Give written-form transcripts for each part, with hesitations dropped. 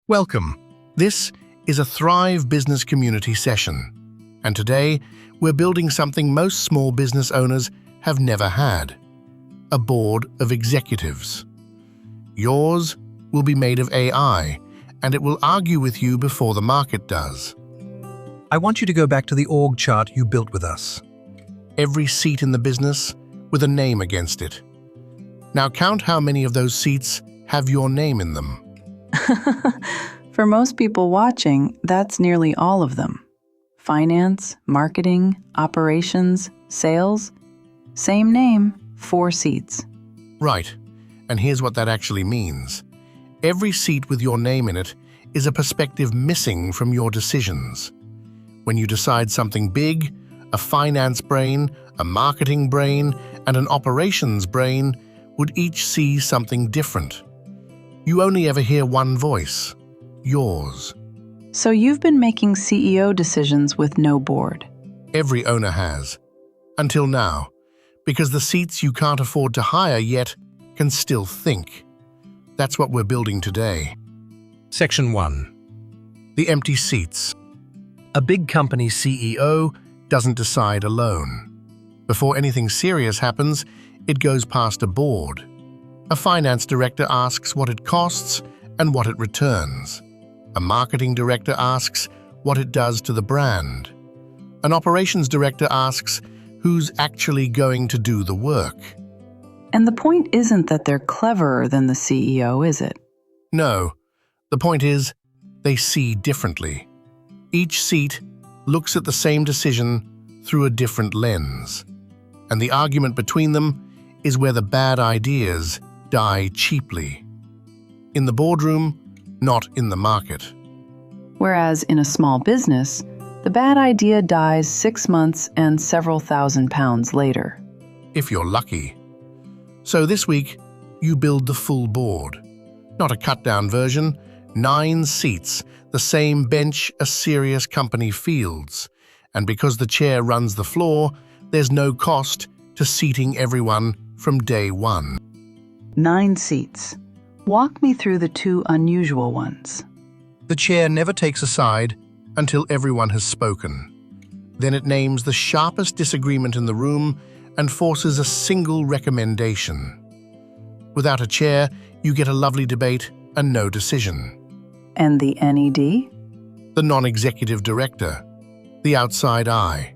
Welcome. This is a Thrive Business Community session, and today we're building something most small business owners have never had: a board of executives. Yours will be made of AI, and it will argue with you before the market does. I want you to go back to the org chart you built with us. Every seat in the business with a name against it. Now count how many of those seats have your name in them. For most people watching, that's nearly all of them. Finance, marketing, operations, sales. Same name, 4 seats. Right, and here's what that actually means. Every seat with your name in it is a perspective missing from your decisions. When you decide something big, a finance brain, a marketing brain, and an operations brain would each see something different. You only ever hear one voice, yours. So you've been making CEO decisions with no board. Every owner has. Until now. Because the seats you can't afford to hire yet can still think. That's what we're building today. Section 1. The empty seats. A big company CEO Doesn't decide alone. Before anything serious happens, it goes past a board. A finance director asks what it costs and what it returns. A marketing director asks what it does to the brand. An operations director asks who's actually going to do the work. And the point isn't that they're cleverer than the CEO, is it? No, the point is they see differently. Each seat looks at the same decision through a different lens. And the argument between them is where the bad ideas die cheaply. In the boardroom, not in the market. Whereas in a small business, the bad idea dies 6 months and several £1,000s later. If you're lucky. So this week, you build the full board. Not a cut-down version, 9 seats, the same bench a serious company fields. And because the chair runs the floor, there's no cost to seating everyone from day one. 9 seats. Walk me through the 2 unusual ones. The chair never takes a side until everyone has spoken. Then it names the sharpest disagreement in the room and forces a single recommendation. Without a chair, you get a lovely debate and no decision. And the NED? The non-executive director, the outside eye.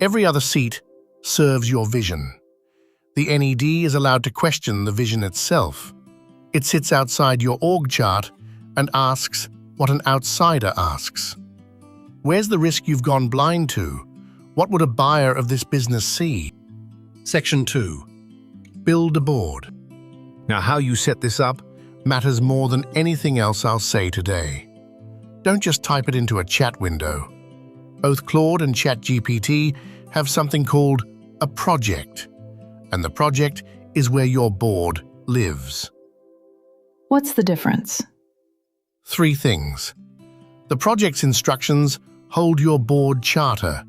Every other seat serves your vision. The NED is allowed to question the vision itself. It sits outside your org chart and asks what an outsider asks. Where's the risk you've gone blind to? What would a buyer of this business see? Section 2. Build a board. Now, how you set this up matters more than anything else I'll say today. Don't just type it into a chat window. Both Claude and ChatGPT have something called a project, and the project is where your board lives. What's the difference? 3 things. The project's instructions hold your board charter.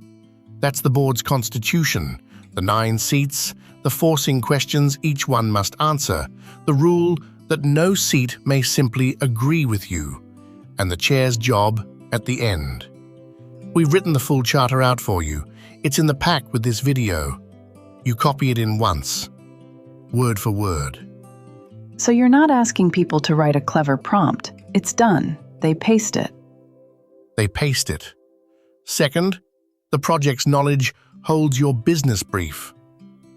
That's the board's constitution, the 9 seats, the forcing questions each one must answer, the rule that no seat may simply agree with you, and the chair's job at the end. We've written the full charter out for you. It's in the pack with this video. You copy it in once, word for word. So you're not asking people to write a clever prompt. It's done. They paste it. They paste it. Second, the project's knowledge holds your business brief.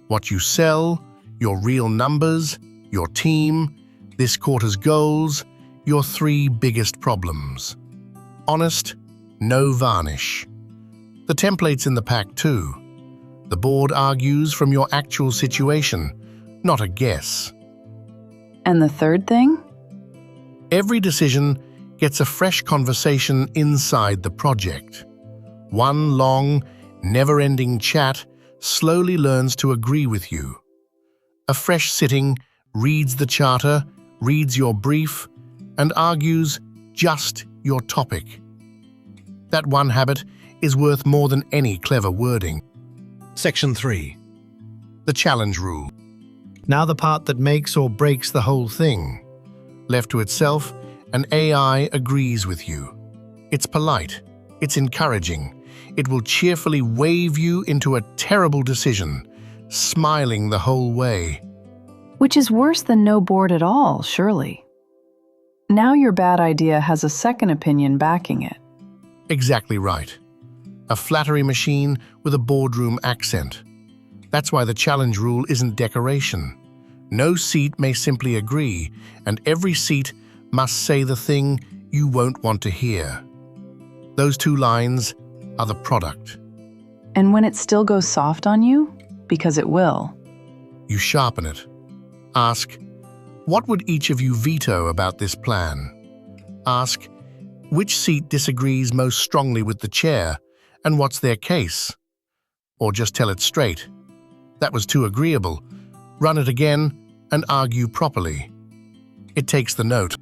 What you sell, your real numbers, your team, this quarter's goals, your 3 biggest problems. Honest, no varnish. The template's in the pack too. The board argues from your actual situation, not a guess. And the third thing? Every decision gets a fresh conversation inside the project. One long, never-ending chat slowly learns to agree with you. A fresh sitting reads the charter, reads your brief, and argues just your topic. That one habit is worth more than any clever wording. Section 3. The challenge rule. Now the part that makes or breaks the whole thing. Left to itself, An AI agrees with you. It's polite. It's encouraging. It will cheerfully wave you into a terrible decision, smiling the whole way. Which is worse than no board at all, surely. Now your bad idea has a second opinion backing it. Exactly right. A flattery machine with a boardroom accent. That's why the challenge rule isn't decoration. No seat may simply agree, and every seat must say the thing you won't want to hear. Those two lines are the product. And when it still goes soft on you, because it will, You sharpen it. Ask, what would each of you veto about this plan? Ask, which seat disagrees most strongly with the chair, and what's their case? Or just tell it straight. That was too agreeable. Run it again and argue properly. It takes the note.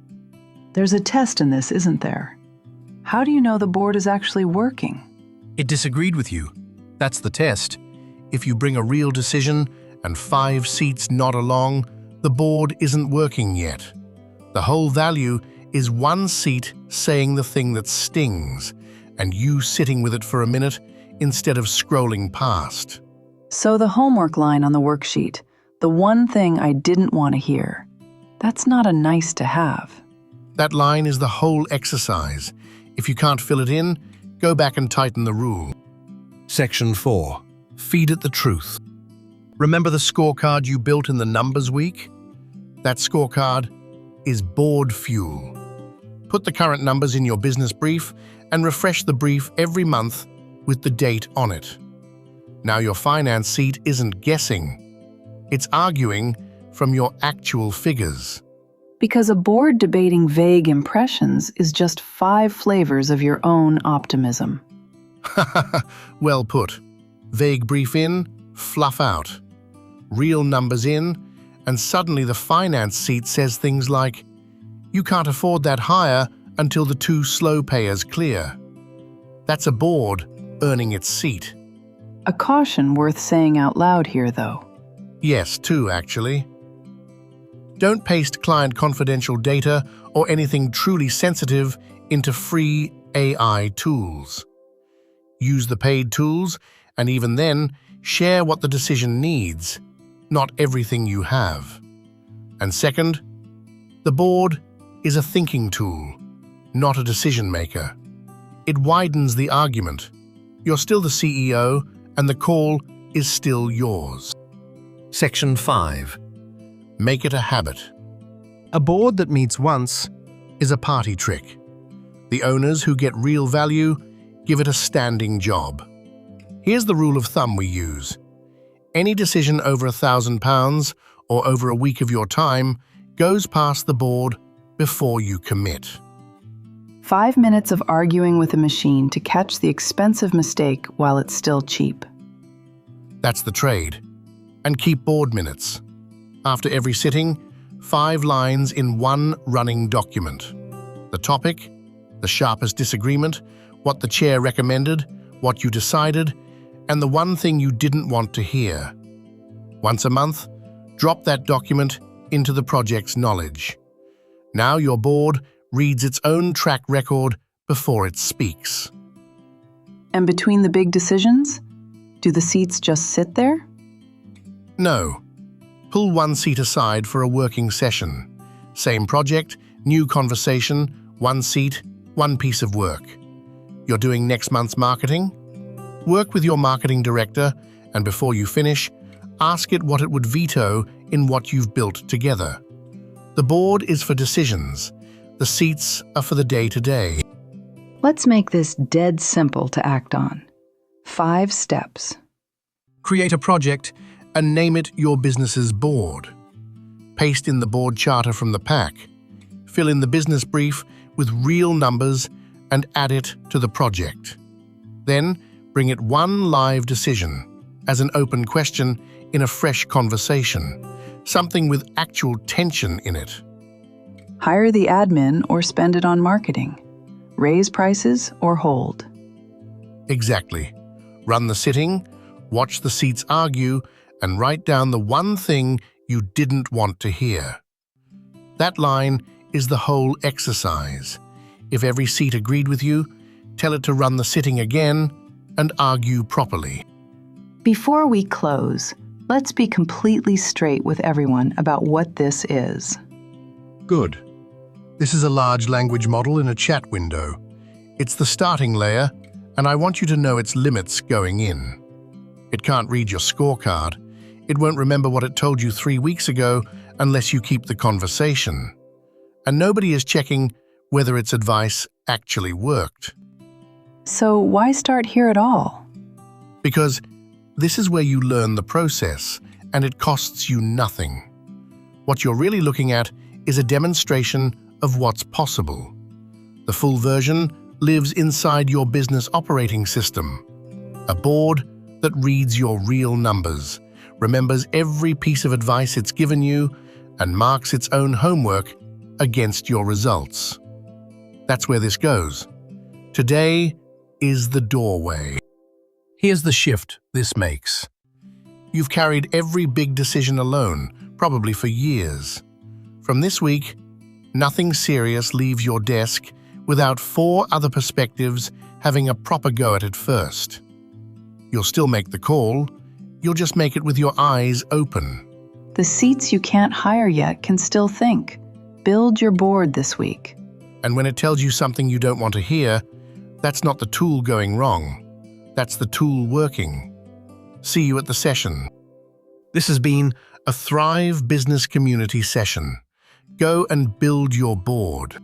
There's a test in this, isn't there? How do you know the board is actually working? It disagreed with you. That's the test. If you bring a real decision and 5 seats nod along, the board isn't working yet. The whole value is 1 seat saying the thing that stings, and you sitting with it for a minute instead of scrolling past. So the homework line on the worksheet, the one thing I didn't want to hear, that's not a nice to have. That line is the whole exercise. If you can't fill it in, go back and tighten the rule. Section 4. Feed it the truth. Remember the scorecard you built in the numbers week? That scorecard is board fuel. Put the current numbers in your business brief and refresh the brief every month with the date on it. Now your finance seat isn't guessing. It's arguing from your actual figures. Because a board debating vague impressions is just 5 flavors of your own optimism. Well put. Vague brief in, fluff out. Real numbers in, and suddenly the finance seat says things like, you can't afford that hire until the 2 slow payers clear. That's a board earning its seat. A caution worth saying out loud here, though. Yes, 2 actually. Don't paste client confidential data or anything truly sensitive into free AI tools. Use the paid tools, and even then, share what the decision needs, not everything you have. And second, the board is a thinking tool, not a decision maker. It widens the argument. You're still the CEO, and the call is still yours. Section 5. Make it a habit. A board that meets once is a party trick. The owners who get real value give it a standing job. Here's the rule of thumb we use. Any decision over £1,000 or over a week of your time goes past the board before you commit. 5 minutes of arguing with a machine to catch the expensive mistake while it's still cheap. That's the trade. And keep board minutes. After every sitting, 5 lines in one running document. The topic, the sharpest disagreement, what the chair recommended, what you decided, and the one thing you didn't want to hear. Once a month, drop that document into the project's knowledge. Now your board reads its own track record before it speaks. And between the big decisions, do the seats just sit there? No. Pull 1 seat aside for a working session. Same project, new conversation, 1 seat, 1 piece of work. You're doing next month's marketing? Work with your marketing director, and before you finish, ask it what it would veto in what you've built together. The board is for decisions. The seats are for the day-to-day. Let's make this dead simple to act on. 5 steps. Create a project and name it your business's board. Paste in the board charter from the pack. Fill in the business brief with real numbers and add it to the project. Then, bring it 1 live decision as an open question in a fresh conversation, something with actual tension in it. Hire the admin or spend it on marketing. Raise prices or hold. Exactly. Run the sitting, watch the seats argue, and write down the one thing you didn't want to hear. That line is the whole exercise. If every seat agreed with you, tell it to run the sitting again and argue properly. Before we close, let's be completely straight with everyone about what this is. Good. This is a large language model in a chat window. It's the starting layer, and I want you to know its limits going in. It can't read your scorecard. It won't remember what it told you 3 weeks ago unless you keep the conversation. And nobody is checking whether its advice actually worked. So why start here at all? Because this is where you learn the process, and it costs you nothing. What you're really looking at is a demonstration of what's possible. The full version lives inside your business operating system, a board that reads your real numbers, remembers every piece of advice it's given you, and marks its own homework against your results. That's where this goes. Today is the doorway. Here's the shift this makes. You've carried every big decision alone, probably for years. From this week, nothing serious leaves your desk without 4 other perspectives having a proper go at it first. You'll still make the call, you'll just make it with your eyes open. The seats you can't hire yet can still think. Build your board this week. And when it tells you something you don't want to hear, that's not the tool going wrong. That's the tool working. See you at the session. This has been a Thrive Business Community session. Go and build your board.